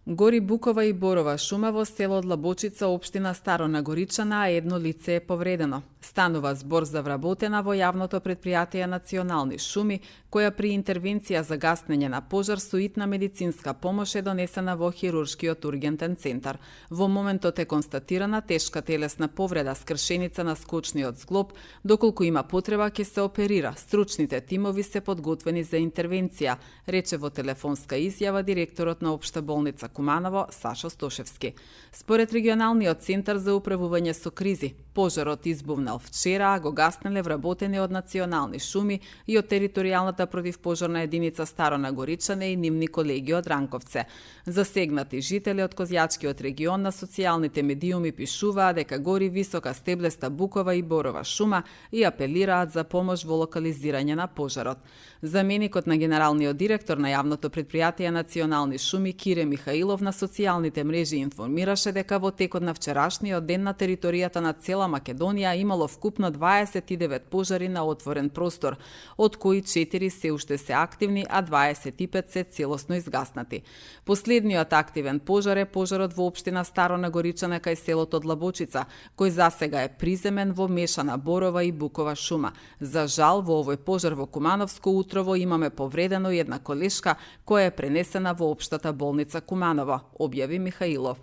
Гори Букова и Борова шума во село Длабочица, општина Старо Нагоричана, а едно лице е повредено. Станува збор за вработена во јавното претпријатие Национални шуми, која при интервенција за гаснење на пожар со итна медицинска помош е донесена во хируршкиот ургентен центар. Во моментот е констатирана тешка телесна повреда, скршеница на скочниот зглоб, доколку има потреба ќе се оперира. Стручните тимови се подготвени за интервенција, рече во телефонска изјава директорот на Општа болница Куманово Сашо Стошевски. Според регионалниот центар за управување со кризи, пожарот избувнал вчера, а го гаснеле вработени од Национални шуми и од територијалната противпожарна единица Старо Нагоричане и нивни колеги од Ранковце. Засегнати жители од Козјачкиот регион на социјалните медиуми пишуваа дека гори висока стеблеста Букова и Борова шума и апелираат за помош во локализирање на пожарот. Заменикот на генералниот директор на јавното претпријатие Национални шуми Кире Михаилов на социјалните мрежи информираше дека во текот на вчерашниот ден на територијата на цела Македонија имало вкупно 29 пожари на отворен простор, од кои 4 се уште се активни, а 25 се целосно изгаснати. Последниот активен пожар е пожарот во општина Старо Нагоричане кај селото Длабочица, кој засега е приземен во мешана Борова и Букова шума. За жал, во овој пожар во Кумановско утрово имаме повредено и една колешка која е пренесена во Општата болница Куманово, објави Михаилов.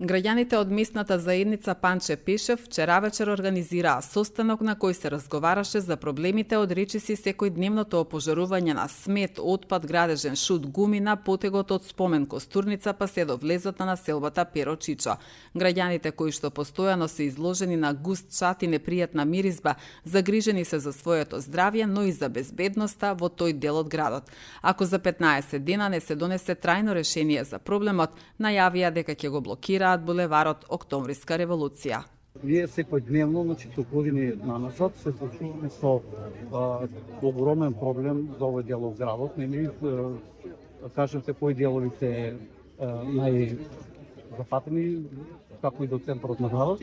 Граѓаните од местната заедница Панче Пешев вчера вечер организираа состанок на кој се разговараше за проблемите од речиси секојдневното опожарување на смет, отпад, градежен шут, гуми на потегот од Спомен Костурница па се до влезот на населбата Перо Чичо. Граѓаните кои што постојано се изложени на густ чат и непријатна миризба, загрижени се за своето здравје, но и за безбедноста во тој дел од градот. Ако за 15 дена не се донесе трајно решение за проблемот, најавија дека ќе го блокираат булеварот Октомвриска револуција. Ние секојдневно, со години нанасад, се случуваме со огромен проблем за овој дел од градот. Нели, кажете кои делови се најзафатени, како и до центарот на градот.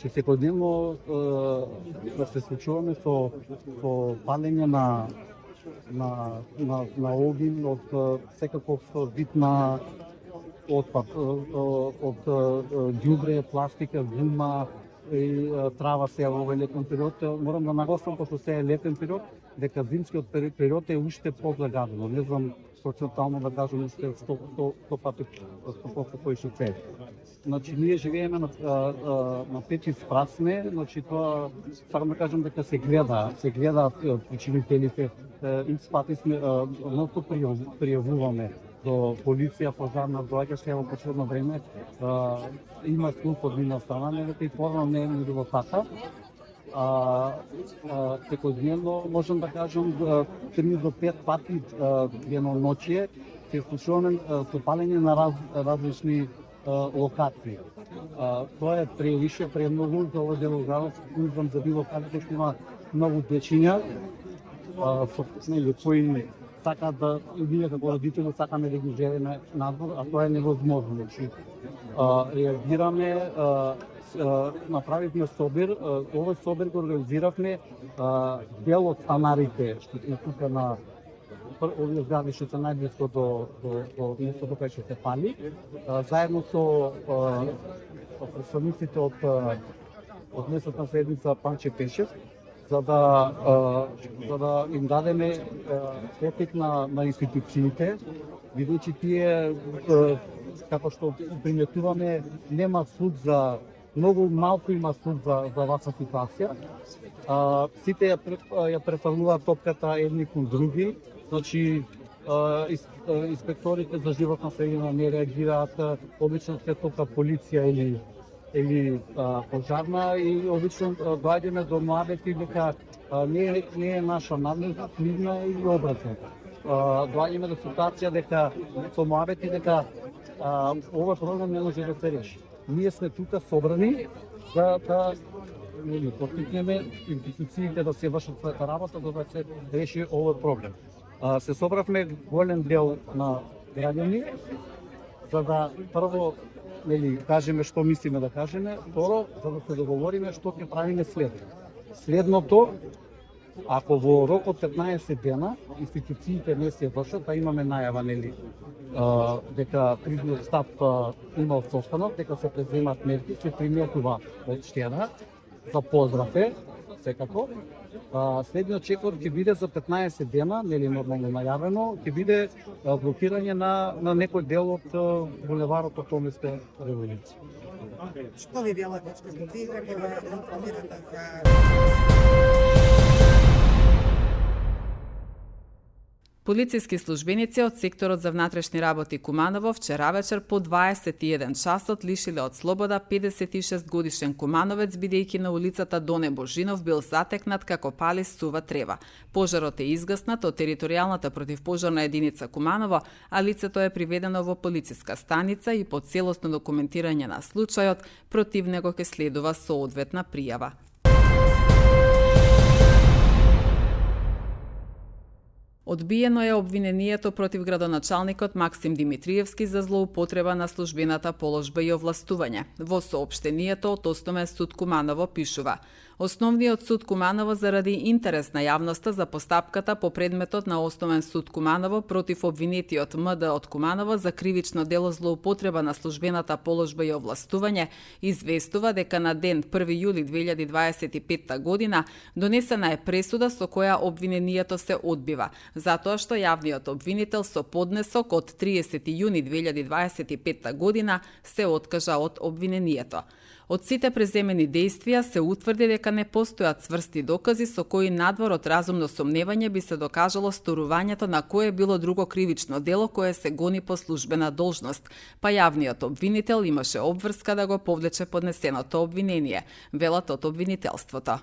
Секојдневно се случуваме со палење на огин од секаков вид на отпад, од ѓубре, пластика, гума и трава се во овој летен период. Морам да нагласам, пошто се е летен период, дека зимскиот период е уште позагадено. Не знам процентално да кажам уште 100 пати кој што се. Ние живееме на 5 спрасне, тоа сакам да кажам дека се гледаат причинителите. Икс пати сме носно пријавуваме до полиција, пожарна, доаѓа се во последно време, има слух од нивна страна, и порано не е било така. Секојдневно можам да кажам 3 до 5 пати деноноќие се случуваме со палење на различни локации. Тоа е превише, премногу за овој дел од градот, знам за било каде што има многу дечиња, кои сакаат да, ние како родители сакаме да ги живееме надвор, а тоа е невозможно. Реагираме, направивме собир, овој собир го организиравме дел од станарите што се тука на овие згради што се најблиско до местото кај што се пали, заедно со представниците од местната заедница Панче Пешев, за да им дадеме потик на институциите, бидејќи тие, како што приметуваме, нема суд за многу малку има суд за ваква ситуација. Сите ја префрлуваат топката едни кон други, инспекторите за животна средина не реагираат, обично се тока полиција или пожарна и обично доаѓаме до муабети дека не е наша надлежност, нивна или обратно. Доаѓаме до ситуација дека со муабети дека овој проблем не може да се реши. Ние сме тука собрани за да поттикнеме институциите да се вршат својата работа, да се реши овој проблем. Се собравме голем дел на граѓани за да прво кажеме што мислиме да кажеме, второ, за да се договориме што ќе правиме следно. Следното Ако во рок од 15 дена институциите не се вршат, а имаме најава нели дека кrizниот штаб има состанок, дека се преземат мерки, се приметува од штеда за поздрав е, секако. Следниот чекор ќе биде за 15 дена, нели нормално најавено, ќе биде блокирање на некој дел од булеварот Октомврска револуција. Што ви било госпожо? Ви како да информирате за Полициски службеници од секторот за внатрешни работи Куманово вчера вечер по 21 часот лишиле од слобода 56 годишен кумановец, бидејќи на улицата Доне Божинов бил затекнат како пали сува трева. Пожарот е изгаснат од територијалната противпожарна единица Куманово, а лицето е приведено во полициска станица и по целосно документирање на случајот против него ќе следува соодветна пријава. Одбиено е обвинението против градоначалникот Максим Димитриевски за злоупотреба на службената положба и овластување. Во соопштението од Основен суд Куманово пишува: Основниот суд Куманово заради интерес на јавноста за постапката по предметот на Основен суд Куманово против обвинетиот МД од Куманово за кривично дело злоупотреба на службената положба и овластување известува дека на ден 1 јули 2025 година донесена е пресуда со која обвинението се одбива, затоа што јавниот обвинител со поднесок од 30 јуни 2025 година се откажа од обвинението. Од сите преземени дејствија се утврди дека не постојат цврсти докази со кои надвор од разумно сомневање би се докажало сторувањето на кое било друго кривично дело кое се гони по службена должност, па јавниот обвинител имаше обврска да го повлече поднесеното обвинение, велат од обвинителството.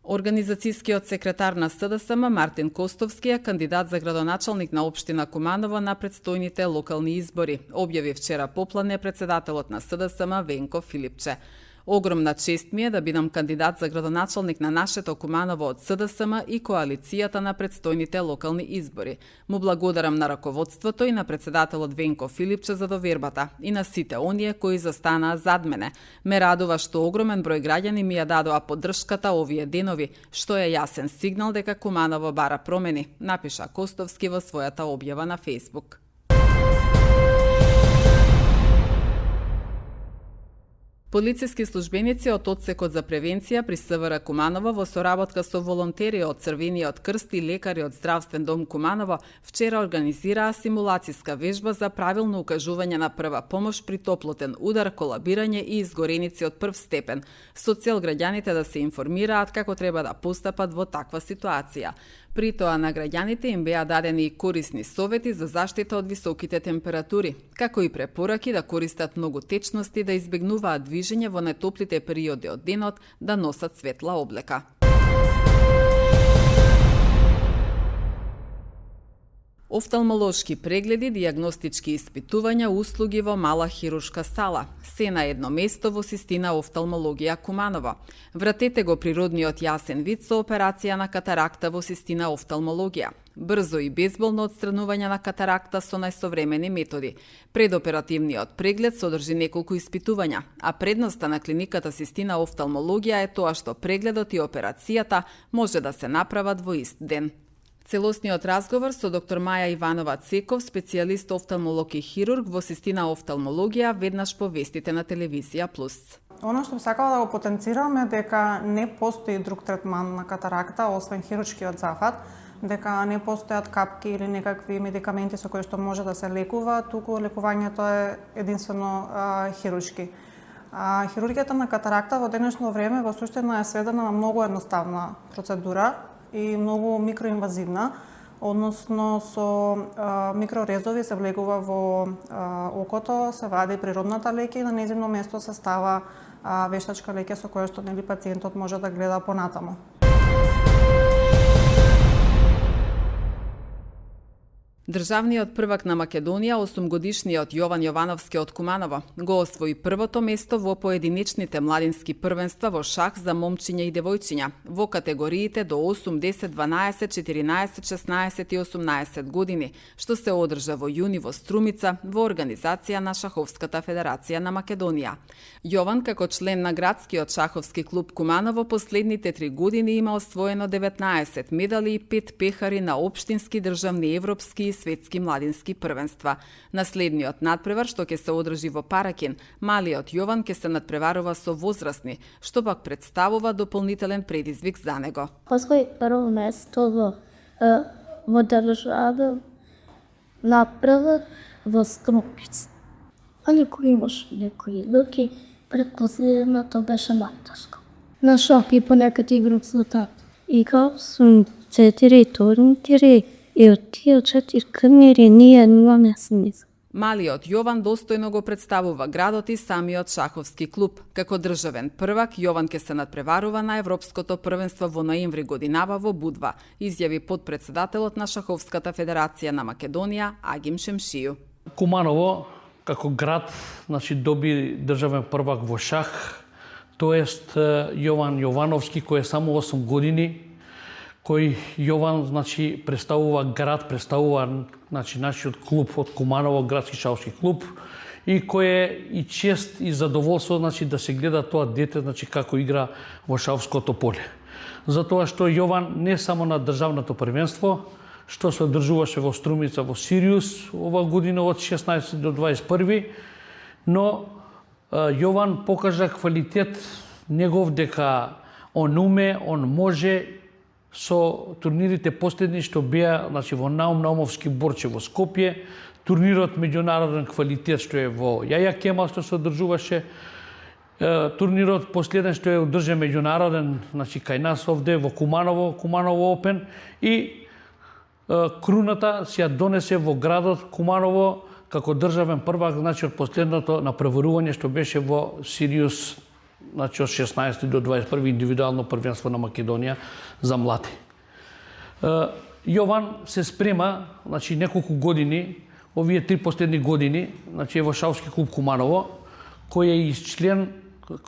Организацијскиот секретар на СДСМ Мартин Костовски е кандидат за градоначалник на општина Куманово на предстојните локални избори, објави вчера попладне председателот на СДСМ Венко Филипче. Огромна чест ми е да бидам кандидат за градоначалник на нашето Куманово од СДСМ и коалицијата на предстојните локални избори. Му благодарам на раководството и на председателот Венко Филипче за довербата и на сите оние кои застанаа зад мене. Ме радува што огромен број граѓани ми ја дадоа поддршката овие денови, што е јасен сигнал дека Куманово бара промени, напиша Костовски во својата објава на Facebook. Полициски службеници од Одсекот за превенција при СВР Куманово во соработка со волонтери од Црвениот крст и лекари од Здравствен дом Куманово вчера организираа симулацијска вежба за правилно укажување на прва помош при топлотен удар, колабирање и изгореници од прв степен, со цел граѓаните да се информираат како треба да постапат во таква ситуација. При тоа на граѓаните им беа дадени и корисни совети за заштита од високите температури, како и препораки да користат многу течности, да избегнуваат движење во најтоплите периоди од денот, да носат светла облека. Офталмолошки прегледи, дијагностички испитувања, услуги во мала хируршка сала. Се на едно место во Систина офталмологија Куманово. Вратете го природниот јасен вид со операција на катаракта во Систина офталмологија. Брзо и безболно отстранување на катаракта со најсовремени методи. Предоперативниот преглед содржи неколку испитувања, а предноста на клиниката Систина офталмологија е тоа што прегледот и операцијата може да се направат во ист ден. Целосниот разговор со доктор Маја Иванова Цеков, специјалист офталмолог и хирург во Систина офталмологија, веднаш по вестите на Телевизија Плюс. Оно што сакала да го потенцирам е дека не постои друг третман на катаракта, освен хируршкиот зафат, дека не постојат капки или некакви медикаменти со кои што може да се лекува, туку лекувањето е единствено хируршки. Хирургијата на катаракта во денешно време во суштина е сведена на многу едноставна процедура и многу микроинвазивна, односно со микрорезови се влегува во окото, се вади природната леќа и на нејзино место се става вештачка леќа со која што пациентот може да гледа понатаму. Државниот првак на Македонија, 8-годишниот Јован Јовановски од Куманово, го освои првото место во поединечните младински првенства во шах за момчиња и девојчиња во категориите до 8, 10, 12, 14, 16 и 18 години, што се одржа во јуни во Струмица во организација на Шаховската федерација на Македонија. Јован, како член на градскиот шаховски клуб Куманово, последните 3 години има освоено 19 медали и 5 пехари на општински, државни, европски и светски младински првенства. На следниот надпревар, што ќе се одржи во Паракин, малиот Јован ќе се надпреварува со возрастни, што пак представува дополнителен предизвик за него. Освои прво место во држава направа во Струмица. Али кој имаш некои луки, предпоследното беше најтешко. На шахи понекад играм со тата. Играл сум 4 турнири и од тие 4 турнири ние немаме смисла. Малиот Јован достојно го представува градот и самиот шаховски клуб. Како државен првак, Јован ќе се надпреварува на Европското првенство во ноември годинава во Будва, изјави подпредседателот на Шаховската федерација на Македонија Агим Шемшију. Куманово како град, доби државен првак во шах, тоест Јован Јовановски кој е само 8 години, кој Јован представува град, представува нашиот клуб од Куманово, градски шаховски клуб, и кој е и чест и задоволство да се гледа тоа дете како игра во шаховското поле. Затоа што Јован не само на државното првенство, што се одржуваше во Струмица во Сириус ова година од 16 до 21, но Јован покажа квалитет негов дека он уме, он може со турнирите последни што беа во Наум Наумовски Борче во Скопје, турнирот меѓународен квалитет што е во Јаја Кемал што се одржуваше, турнирот последен што е одржан меѓународен кај нас овде во Куманово Опен, и круната се ја донесе во градот Куманово како државен првак, од последното направарување што беше во Сириус, од 16 до 21 индивидуално првенство на Македонија за млади. Јован се спрема, неколку години, овие 3 последни години, во шаховски клуб Куманово, кој е и член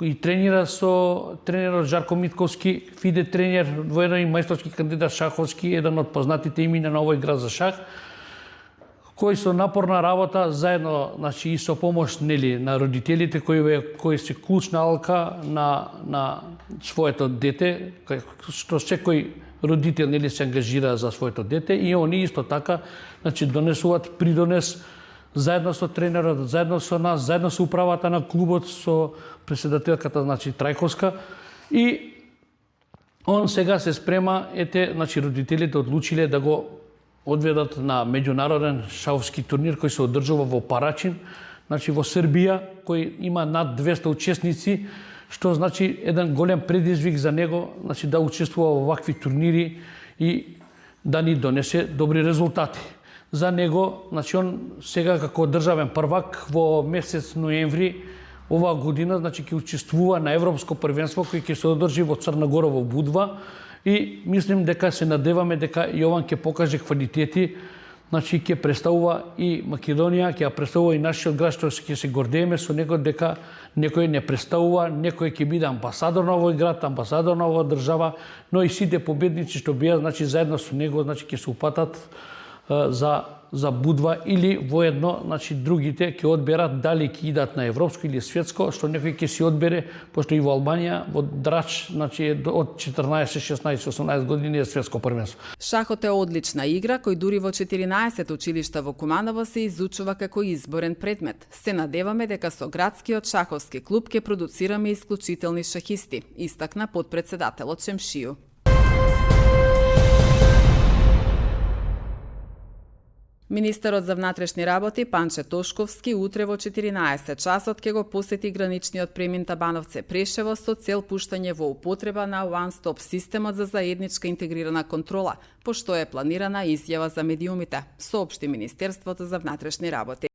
и тренира со тренерот Жарко Митковски, фиде тренер, воедно и мајсторски кандидат шаховски, еден од познатите имена на овој град за шах, кој со напорна работа, заедно и со помош на родителите, кои се клучна алка на своето дете, што секој родител се ангажира за своето дете, и они исто така донесуваат придонес заедно со тренерот, заедно со нас, заедно со управата на клубот, со председателката Трајковска, и он сега се спрема, родителите одлучиле да го одведат на меѓународен шаховски турнир кој се одржува во Парачин, во Србија, кој има над 200 учесници, што еден голем предизвик за него, да учествува во вакви турнири и да ни донесе добри резултати. За него, он сега како државен првак во месец ноември оваа година, ќе учествува на Европско првенство кој ќе се одржи во Црна Гора во Будва, и мислим дека се надеваме дека Јован ќе покаже квалитети, ќе представува и Македонија, ќе ја представува и нашиот град, што ќе се гордееме со него дека некој не представува, некој ќе биде амбасадор на овој град, амбасадор на оваа држава, но и сите победници што беа, заедно со него, ќе се упатат за Будва, или воедно, другите ќе одберат дали ќе идат на европско или светско, што некој ќе си одбере, пошто и во Албанија, во Драч, од 14, 16, 18 години е светско првенство. Шахот е одлична игра, кој дури во 14 училишта во Куманово се изучува како изборен предмет. Се надеваме дека со градскиот шаховски клуб ќе продуцираме исклучителни шахисти, истакна подпредседателот Шемшију. Министерот за внатрешни работи Панче Тошковски утре во 14 часот ќе го посети граничниот премин Табановце Прешево со цел пуштање во употреба на One-Stop системот за заедничка интегрирана контрола, пошто е планирана изјава за медиумите, соопшти Министерството за внатрешни работи.